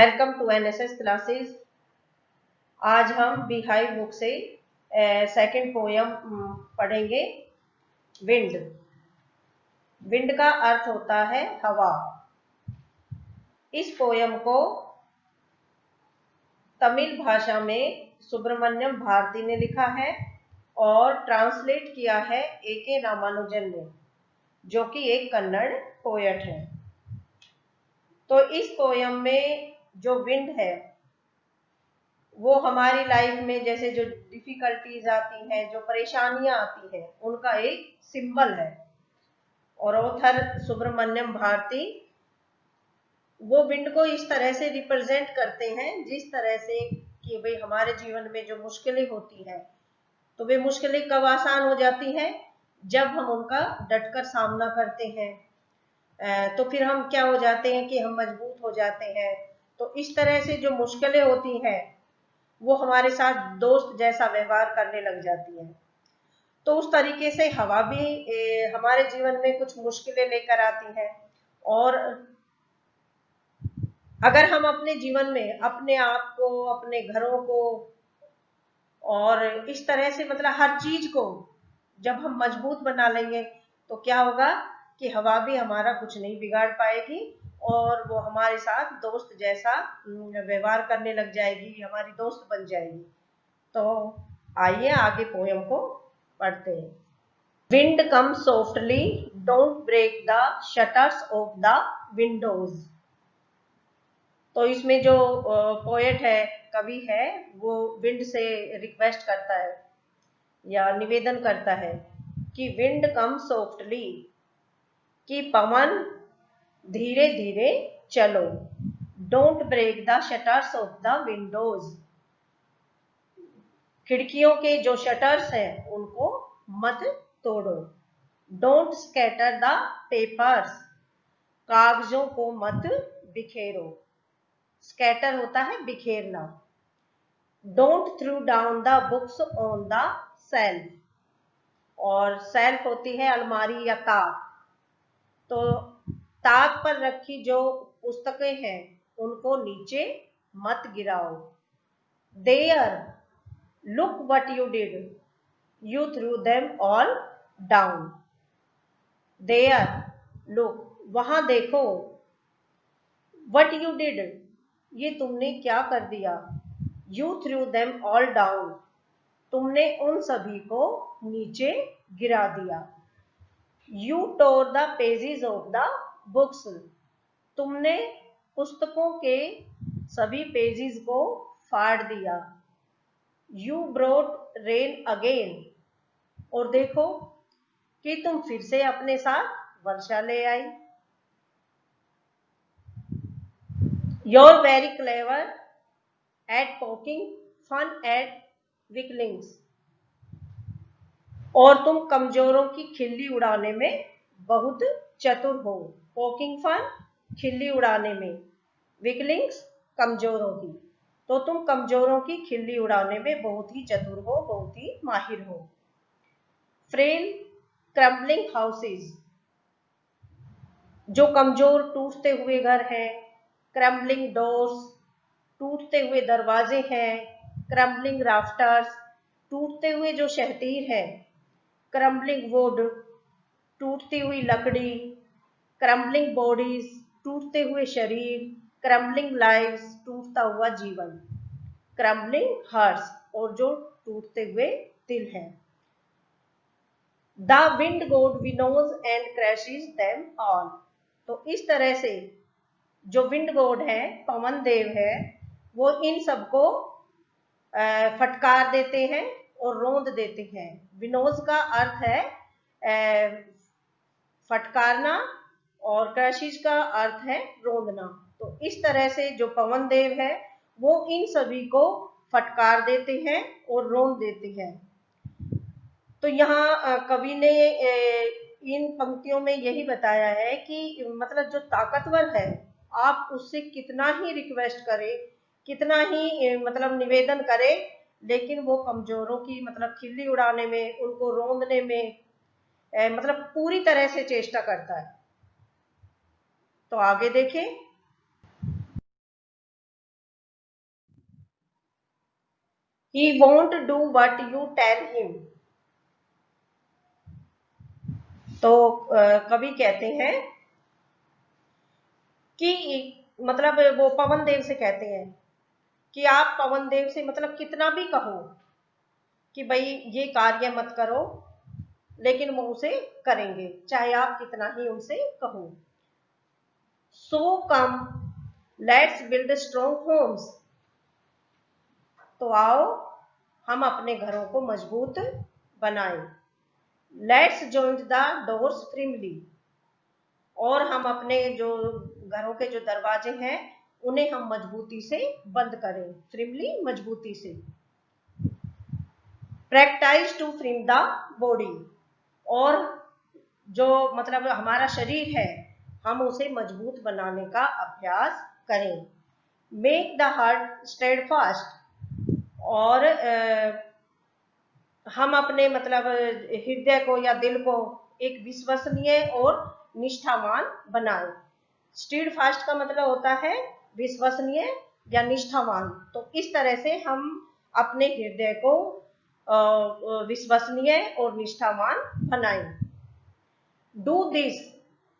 Welcome to NSS classes. आज हम beehive book से सेकंड पोयम पढ़ेंगे। विंड। विंड का अर्थ होता है हवा। इस पोयम को तमिल भाषा में सुब्रमण्यम भारती ने लिखा है और ट्रांसलेट किया है ए.के. रामानुजन ने, जो कि एक कन्नड़ पोएट है। तो इस पोयम में जो विंड है वो हमारी लाइफ में जैसे जो डिफिकल्टीज आती हैं, जो परेशानियां आती हैं, उनका एक सिंबल है। और ऑथर सुब्रमण्यम भारती वो विंड को इस तरह से रिप्रेजेंट करते हैं, जिस तरह से कि भाई हमारे जीवन में जो मुश्किलें होती हैं, तो वे मुश्किलें कब आसान हो जाती हैं, जब हम उनका डटकर सामना करते हैं। तो फिर हम क्या हो जाते हैं कि हम मजबूत हो जाते हैं। तो इस तरह से जो मुश्किलें होती हैं वो हमारे साथ दोस्त जैसा व्यवहार करने लग जाती है। तो उस तरीके से हवा भी हमारे जीवन में कुछ मुश्किलें लेकर आती है। और अगर हम अपने जीवन में अपने आप को, अपने घरों को और इस तरह से मतलब हर चीज को जब हम मजबूत बना लेंगे, तो क्या होगा कि हवा भी हमारा कुछ नहीं बिगाड़ पाएगी और वो हमारे साथ दोस्त जैसा व्यवहार करने लग जाएगी, हमारी दोस्त बन जाएगी। तो आइए आगे पोयम को पढ़ते हैं। Wind come softly, don't break the shutters of the windows. तो इसमें जो पोएट है, कवि है, वो विंड से रिक्वेस्ट करता है या निवेदन करता है कि विंड कम सॉफ्टली, कि पवन धीरे धीरे चलो। Don't break the shutters of the windows, खिड़कियों के जो शटर्स हैं उनको मत तोड़ो। डोंट स्कैटर द पेपर्स, कागजों को मत बिखेरो। स्कैटर होता है बिखेरना। Don't throw down the books on the shelf, और सेल्फ होती है अलमारी या ताक। तो ताक पर रखी जो पुस्तकें हैं उनको नीचे मत गिराओ। There look what you did, you threw them all down. There look, वहां देखो, व्हाट यू डिड, ये तुमने क्या कर दिया। You threw them all down, तुमने उन सभी को नीचे गिरा दिया। You tore the pages of the books, तुमने पुस्तकों के सभी पेजेस को फाड़ दिया। यू ब्रोट रेन अगेन, और देखो कि तुम फिर से अपने साथ वर्षा ले आई। You're very clever at poking fun at weaklings, और तुम कमजोरों की खिल्ली उड़ाने में बहुत चतुर हो। पोकिंग फन, खिल्ली उड़ाने में, वीकलिंग्स, कमजोरों की। तो तुम कमजोरों की खिल्ली उड़ाने में बहुत ही चतुर हो, बहुत ही माहिर हो। फ्रेल क्रम्बलिंग हाउसेस, जो कमजोर टूटते हुए घर हैं। क्रम्बलिंग डोर्स, टूटते हुए दरवाजे हैं। क्रम्बलिंग राफ्टर्स, टूटते हुए जो शहतीर है। क्रम्बलिंग वुड, टूटती हुई लकड़ी। क्रम्बलिंग बॉडीज, टूटते हुए शरीर। क्रम्बलिंग लाइव्स, टूटता हुआ जीवन। क्रम्बलिंग हार्ट्स, और जो टूटते हुए दिल हैं। The wind god winnows and crashes them all, तो इस तरह से जो विंड गॉड है, पवन देव है, वो इन सबको फटकार देते हैं और रोंद देते हैं। विनोज का अर्थ है फटकारना और क्रैशेस का अर्थ है रोंदना। तो इस तरह से जो पवन देव है वो इन सभी को फटकार देते हैं और रोंद देते हैं। तो यहाँ कवि ने इन पंक्तियों में यही बताया है कि मतलब जो ताकतवर है, आप उससे कितना ही रिक्वेस्ट करें, कितना ही मतलब निवेदन करें, लेकिन वो कमजोरों की मतलब खिल्ली उड़ाने में, उनको रोंदने में मतलब पूरी तरह से चेष्टा करता है। तो आगे देखें। he won't do what you tell him। तो कवि कहते हैं कि मतलब वो पवन देव से कहते हैं कि आप पवन देव से मतलब कितना भी कहो कि भाई ये कार्य मत करो, लेकिन वो उसे करेंगे चाहे आप कितना ही उनसे कहो। So come let's build strong homes. तो आओ हम अपने घरों को मजबूत बनाएं। Let's join the doors freely. और हम अपने जो घरों के जो दरवाजे हैं उन्हें हम मजबूती से बंद करें, फ्रीली मजबूती से। Practise to free the body. और जो मतलब हमारा शरीर है हम उसे मजबूत बनाने का अभ्यास करें। Make the heart steadfast. और हम अपने मतलब हृदय को या दिल को एक विश्वसनीय और निष्ठावान बनाएं। स्टीडफास्ट का मतलब होता है विश्वसनीय या निष्ठावान। तो इस तरह से हम अपने हृदय को विश्वसनीय और निष्ठावान बनाएं। Do this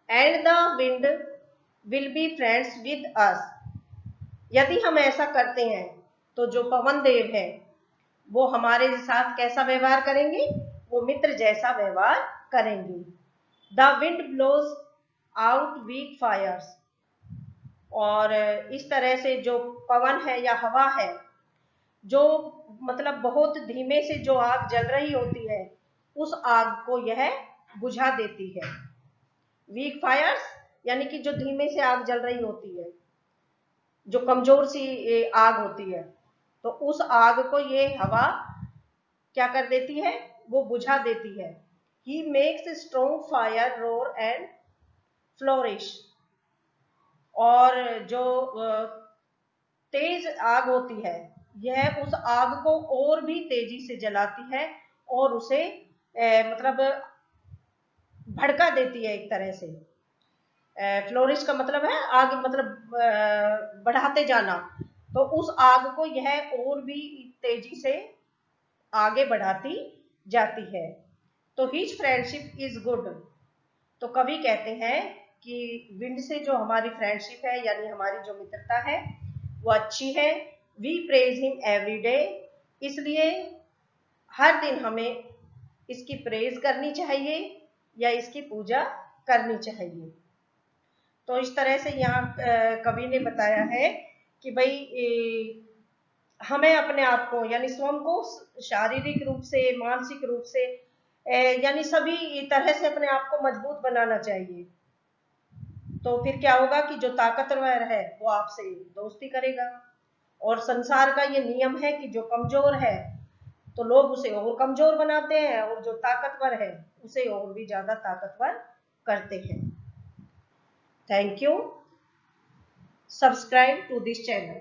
and the wind will be friends with us. यदि हम ऐसा करते हैं तो जो पवन देव है वो हमारे साथ कैसा व्यवहार करेंगे, वो मित्र जैसा व्यवहार करेंगे। The wind blows out weak fires. और इस तरह से जो पवन है या हवा है जो मतलब बहुत धीमे से जो आग जल रही होती है उस आग को यह बुझा देती है। वीक फायर्स यानी कि जो धीमे से आग जल रही होती है, जो कमजोर सी आग होती है, तो उस आग को ये हवा क्या कर देती है, वो बुझा देती है। He makes strong fire roar and flourish. और जो तेज आग होती है यह उस आग को और भी तेजी से जलाती है और उसे मतलब भड़का देती है एक तरह से। फ्लोरिश का मतलब है आग मतलब बढ़ाते जाना। तो उस आग को यह और भी तेजी से आगे बढ़ाती जाती है। तो हिज फ्रेंडशिप इज गुड। तो कवि कहते हैं कि विंड से जो हमारी फ्रेंडशिप है यानी हमारी जो मित्रता है वो अच्छी है। We praise him every day. इसलिए हर दिन हमें इसकी प्रेज करनी चाहिए या इसकी पूजा करनी चाहिए। तो इस तरह से यहाँ कवि ने बताया है कि भाई हमें अपने आप को यानी स्वयं को शारीरिक रूप से, मानसिक रूप से यानी सभी तरह से अपने आप को मजबूत बनाना चाहिए। तो फिर क्या होगा कि जो ताकतवर है वो आपसे दोस्ती करेगा। और संसार का ये नियम है कि जो कमजोर है तो लोग उसे और कमजोर बनाते हैं और जो ताकतवर है उसे और भी ज्यादा ताकतवर करते हैं। Thank you. Subscribe to this channel.